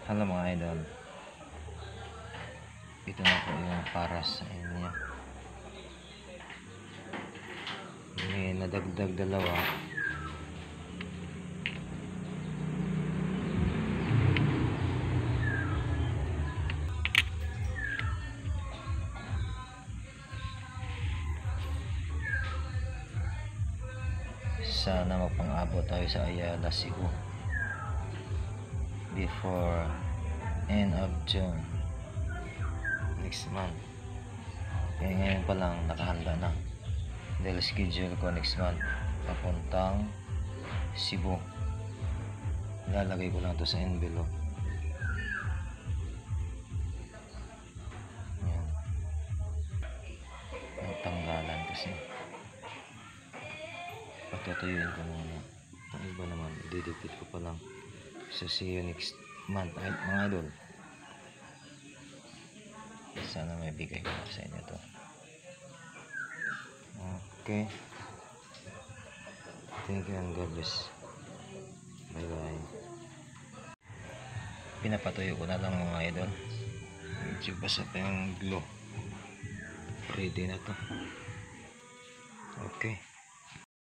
Hello mga idol, ito na po yung para sa inyo. May nadagdag dalawa. Sana mapang-abot tayo sa Ayala, Cebu before end of June next month. Kaya ngayon pa lang nakahanda na dahil schedule ko next month papuntang Cebu. Lalagay ko lang to sa envelope. Yan. Ang tanggalan kasi patutuyuin ko muna. Ang iba naman ididikit ko pa lang. So see you next month mga idol. Sana may bigay ko sa inyo to. Okay, thank you and God bless. Bye bye. Pinapatuyo ko na lang mga idol. Medyo basa pa yung glue. Ready na to. Okay.